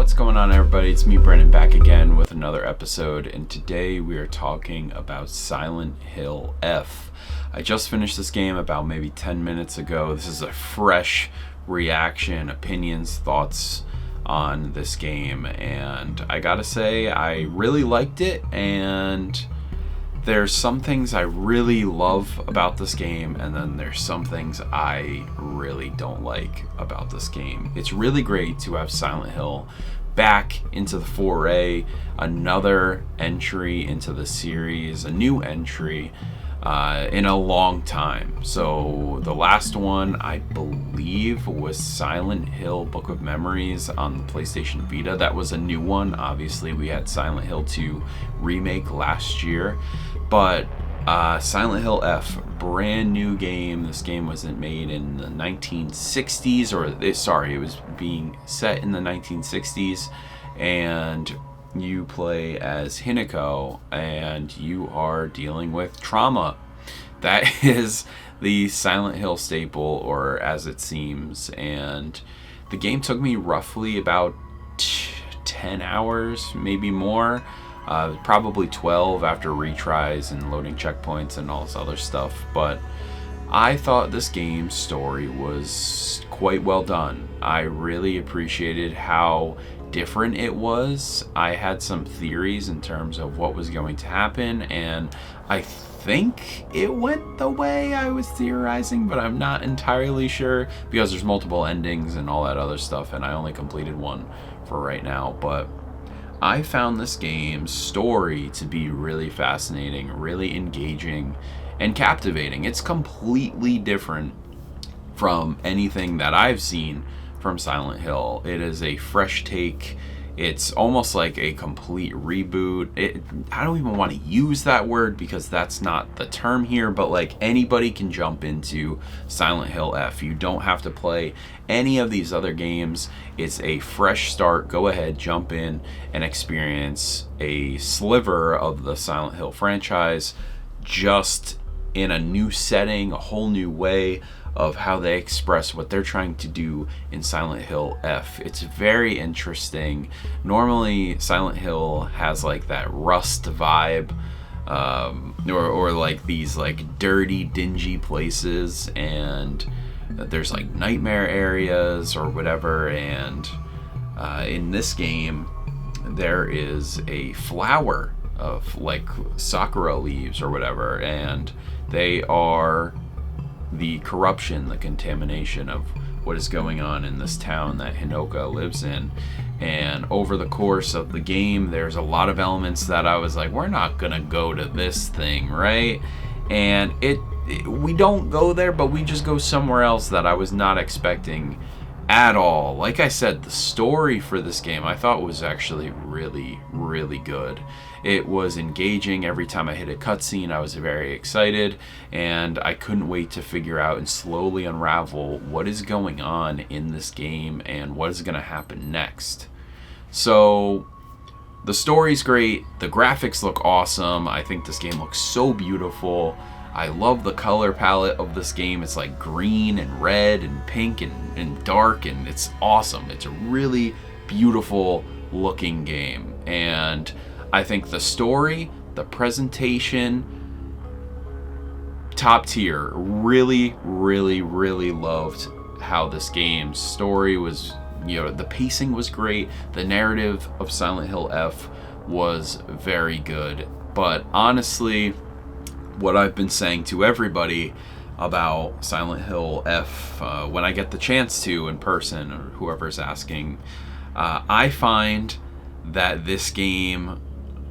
What's going on, everybody? It's me, Brennan, back again with another episode, and today we are talking about Siletn Hill F. I just finished this game about maybe 10 minutes ago. This is a fresh reaction, opinions, thoughts on this game, and I gotta say, I really liked it, and there's some things I really love about this game, and then there's some things I really don't like about this game. It's really great to have Siletn Hill back into the foray, another entry into the series, a new entry in a long time. So the last one, I believe, was Siletn Hill Book of Memories on the PlayStation Vita. That was a new one. Obviously, we had Siletn Hill 2 remake last year. But Siletn Hill F, brand new game. This game wasn't made in the 1960s, it was being set in the 1960s, and you play as Hinako, and you are dealing with trauma. That is the Siletn Hill staple, or as it seems, and the game took me roughly about 10 hours, maybe more. Probably 12 after retries and loading checkpoints and all this other stuff, but I thought this game's story was quite well done. I really appreciated how different it was. I had some theories in terms of what was going to happen, and I think it went the way I was theorizing, but I'm not entirely sure because there's multiple endings and all that other stuff, and I only completed one for right now. But I found this game's story to be really fascinating, really engaging, and captivating. It's completely different from anything that I've seen from Siletn Hill. It is a fresh take. It's almost like a complete reboot. I don't even want to use that word because that's not the term here, but like anybody can jump into Siletn Hill F. You don't have to play any of these other games. It's a fresh start. Go ahead, jump in and experience a sliver of the Siletn Hill franchise, just in a new setting, a whole new way of how they express what they're trying to do in Siletn Hill F. It's very interesting. Normally, Siletn Hill has like that Rust vibe, or like these like dirty, dingy places, and there's like nightmare areas or whatever. And in this game, there is a flower of like sakura leaves or whatever, and they are the corruption, the contamination of what is going on in this town that Hinako lives in. And over the course of the game, there's a lot of elements that I was like, we're not gonna go to this thing, right? And we don't go there, but we just go somewhere else that I was not expecting at all. Like I said, the story for this game I thought was actually really, really good. It was engaging. Every time I hit a cutscene, I was very excited, and I couldn't wait to figure out and slowly unravel what is going on in this game and what is going to happen next. So the story's great. The graphics look awesome. I think this game looks so beautiful. I love the color palette of this game. It's like green and red and pink and dark, and it's awesome. It's a really beautiful looking game, and I think the story, the presentation, top tier. Really, really, really loved how this game's story was, the pacing was great. The narrative of Siletn Hill F was very good. But honestly, what I've been saying to everybody about Siletn Hill F, when I get the chance to in person, or whoever's asking, I find that this game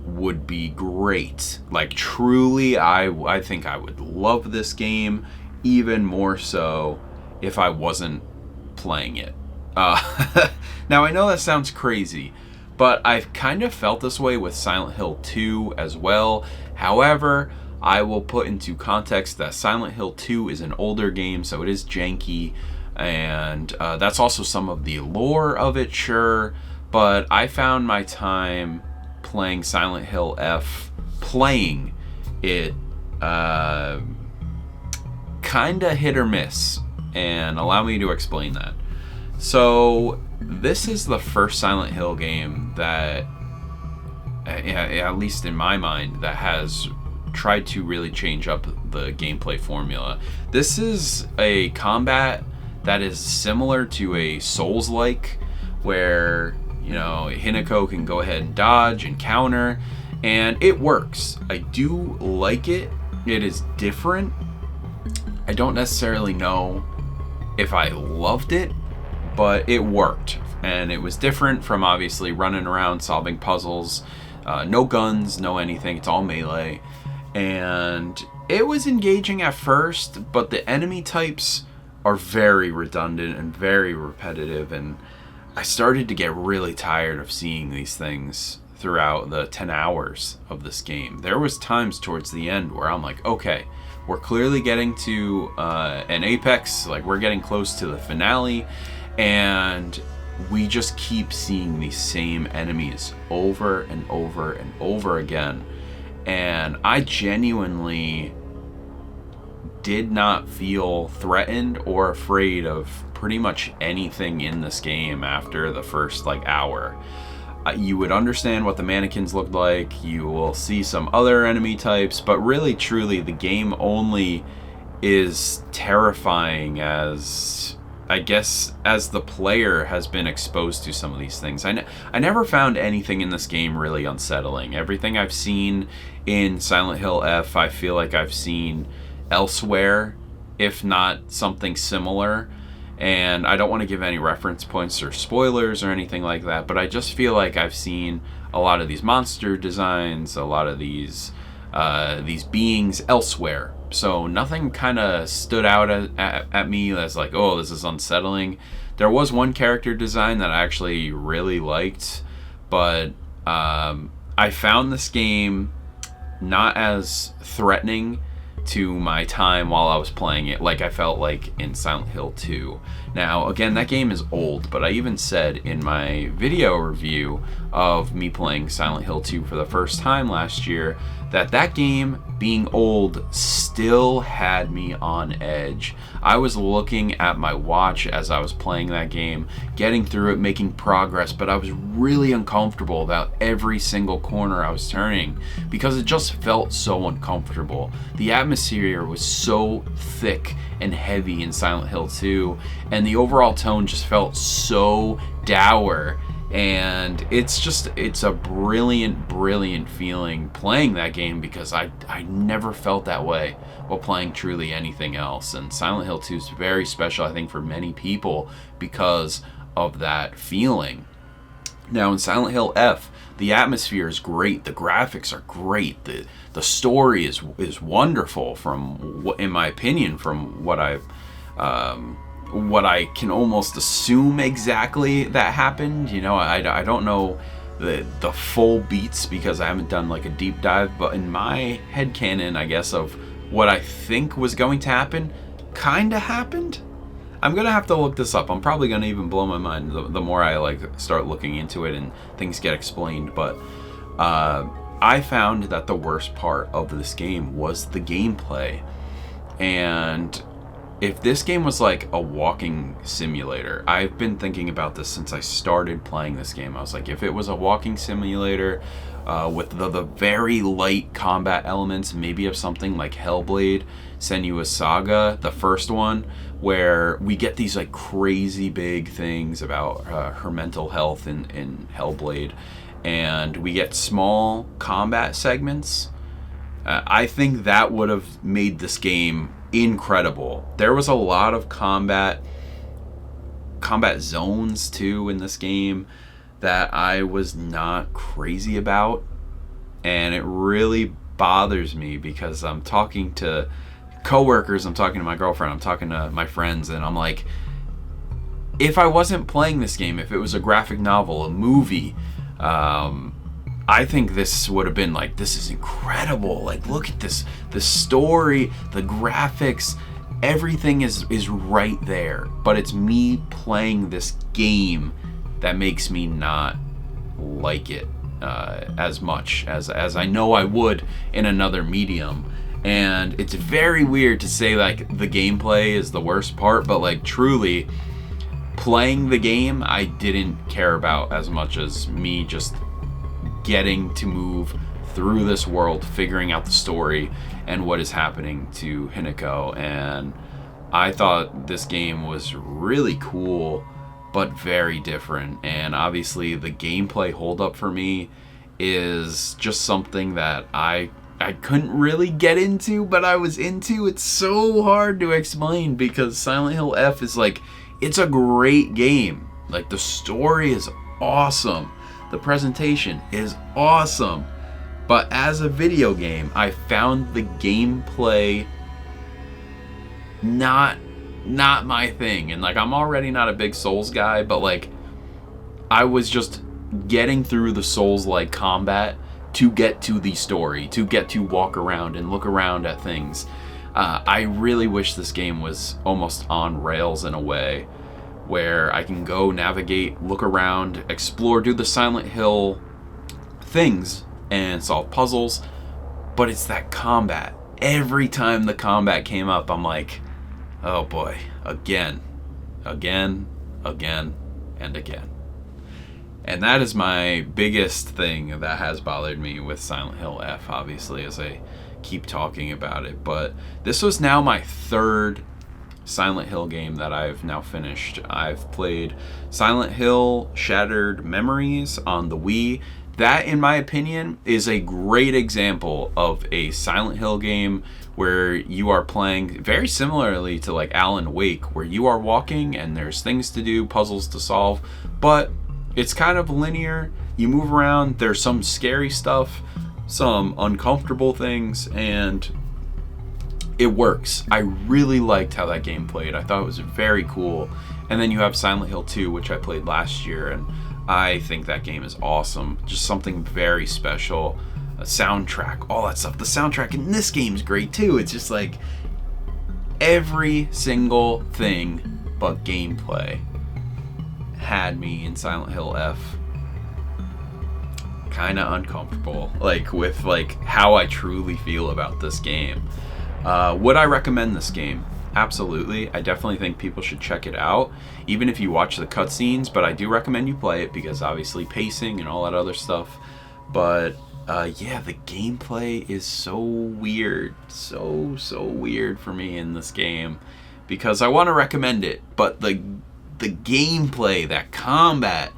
would be great. Like truly, I think I would love this game even more so if I wasn't playing it. Now I know that sounds crazy, but I've kind of felt this way with Siletn Hill 2 as well. However, I will put into context that Siletn Hill 2 is an older game, so it is janky, and that's also some of the lore of it, sure, but I found my time playing Siletn Hill F, playing it, kinda hit or miss, and allow me to explain that. So this is the first Silent Hill game that, at least in my mind, that has tried to really change up the gameplay formula. This is a combat that is similar to a Souls-like, where, you know, Hinako can go ahead and dodge and counter, and it works. I do like it. It is different. I don't necessarily know if I loved it, but it worked. And it was different from obviously running around solving puzzles. No guns, no anything. It's all melee. And it was engaging at first, but the enemy types are very redundant and very repetitive. And I started to get really tired of seeing these things throughout the 10 hours of this game. There was times towards the end where I'm like, okay, we're clearly getting to an apex, like we're getting close to the finale, and we just keep seeing these same enemies over and over and over again. And I genuinely did not feel threatened or afraid of pretty much anything in this game after the first hour. You would understand what the mannequins looked like, you will see some other enemy types, but really truly the game only is terrifying as, I guess, as the player has been exposed to some of these things. I never found anything in this game really unsettling. Everything I've seen in Silent Hill F, I feel like I've seen elsewhere, if not something similar. And I don't want to give any reference points or spoilers or anything like that, but I just feel like I've seen a lot of these monster designs, a lot of these beings elsewhere. So nothing kind of stood out at me as like, oh, this is unsettling. There was one character design that I actually really liked, but I found this game not as threatening to my time while I was playing it like I felt like in Silent Hill 2. Now, again, that game is old, but I even said in my video review of me playing Silent Hill 2 for the first time last year that game, being old, still had me on edge. I was looking at my watch as I was playing that game, getting through it, making progress, but I was really uncomfortable about every single corner I was turning because it just felt so uncomfortable. The atmosphere was so thick and heavy in Silent Hill 2, and the overall tone just felt so dour. And it's a brilliant feeling playing that game because I never felt that way while playing truly anything else. And Silent Hill 2 is very special, I think, for many people because of that feeling. Now, in Silent Hill F, the atmosphere is great, the graphics are great, the story is wonderful in my opinion, from what I can almost assume exactly that happened. You know, I don't know the full beats because I haven't done like a deep dive, but in my headcanon, I guess, of what I think was going to happen, kinda happened. I'm gonna have to look this up. I'm probably gonna even blow my mind the more I start looking into it and things get explained. But I found that the worst part of this game was the gameplay. And if this game was like a walking simulator, I've been thinking about this since I started playing this game. I was like, if it was a walking simulator with the very light combat elements, maybe of something like Hellblade, Senua's Saga, the first one, where we get these like crazy big things about her mental health in Hellblade, and we get small combat segments, I think that would have made this game incredible. There was a lot of combat zones too in this game that I was not crazy about, and it really bothers me because I'm talking to coworkers, I'm talking to my girlfriend, I'm talking to my friends, and I'm like, if I wasn't playing this game, if it was a graphic novel, a movie, I think this would have been like, this is incredible. Like, look at this, the story, the graphics, everything is right there. But it's me playing this game that makes me not like it as much as I know I would in another medium. And it's very weird to say like the gameplay is the worst part, but like truly, Playing the game, I didn't care about as much as me just getting to move through this world, figuring out the story and what is happening to Hinako. And I thought this game was really cool, but very different. And obviously the gameplay holdup for me is just something that I couldn't really get into, but I was into. It's so hard to explain because Silent Hill F is like, it's a great game. Like, the story is awesome. The presentation is awesome. But as a video game, I found the gameplay not my thing. And like, I'm already not a big Souls guy, but like, I was just getting through the Souls-like combat to get to the story, to get to walk around and look around at things. I really wish this game was almost on rails in a way where I can go navigate, look around, explore, do the Silent Hill things and solve puzzles, but it's that combat. Every time the combat came up, I'm like, oh boy, again, and again. And that is my biggest thing that has bothered me with Silent Hill F, obviously, as I keep talking about it. But this was now my third Silent Hill game that I've now finished. I've played Silent Hill Shattered Memories on the Wii. That, in my opinion, is a great example of a Silent Hill game where you are playing very similarly to like Alan Wake, where you are walking and there's things to do, puzzles to solve, but it's kind of linear. You move around, there's some scary stuff, some uncomfortable things, and it works. I really liked how that game played. I thought it was very cool. And then you have Silent Hill 2, which I played last year, and I think that game is awesome. Just something very special. A soundtrack, all that stuff. The soundtrack in this game is great too. It's just like every single thing but gameplay had me in Silent Hill F kind of uncomfortable, like with like how I truly feel about this game. Would I recommend this game? Absolutely. I definitely think people should check it out, even if you watch the cutscenes, but I do recommend you play it because obviously pacing and all that other stuff. But yeah, the gameplay is so weird, so weird for me in this game, because I want to recommend it, but the gameplay, that combat,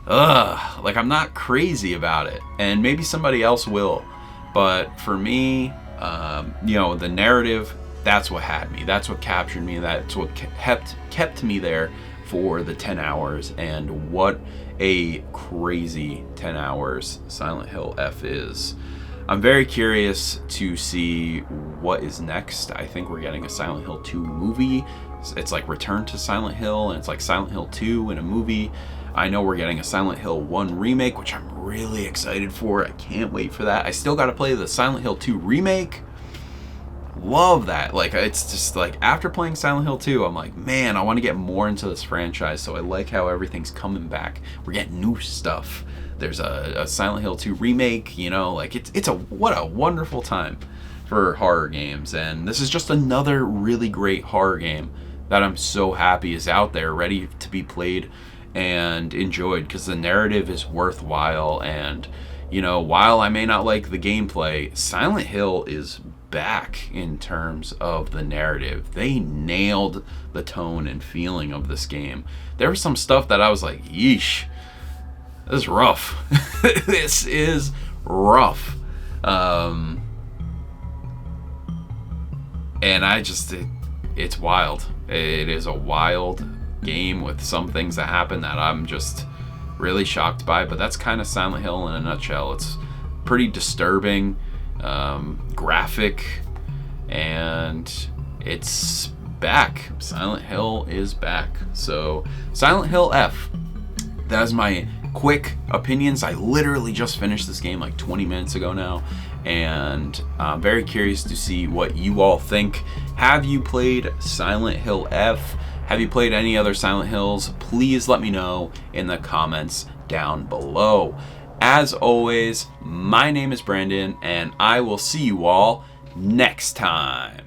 like, I'm not crazy about it, and maybe somebody else will, but for me, you know, the narrative, that's what had me, that's what captured me, that's what kept me there for the 10 hours, and what a crazy 10 hours Silent Hill F is. I'm very curious to see what is next. I think we're getting a Silent Hill 2 movie. It's like Return to Silent Hill, and it's like Silent Hill 2 in a movie. I know we're getting a Silent Hill 1 remake, which I'm really excited for. I can't wait for that. I still got to play the Silent Hill 2 remake. Love that. Like, it's just like, after playing Silent Hill 2, I'm like, man, I want to get more into this franchise. So I like how everything's coming back. We're getting new stuff. There's a Silent Hill 2 remake, you know, like what a wonderful time for horror games. And this is just another really great horror game that I'm so happy is out there, ready to be played and enjoyed, because the narrative is worthwhile. And, you know, while I may not like the gameplay, Silent Hill is back in terms of the narrative. They nailed the tone and feeling of this game. There was some stuff that I was like, yeesh, this is rough. This is rough. And I just, it's wild. It is a wild game with some things that happen that I'm just really shocked by, but that's kind of Silent Hill in a nutshell. It's pretty disturbing, graphic, and it's back. Silent Hill is back. So Silent Hill F, that is my quick opinions. I literally just finished this game like 20 minutes ago now, and I'm very curious to see what you all think. Have you played Silent Hill F? Have you played any other Silent Hills? Please let me know in the comments down below. As always, my name is Brandon, and I will see you all next time.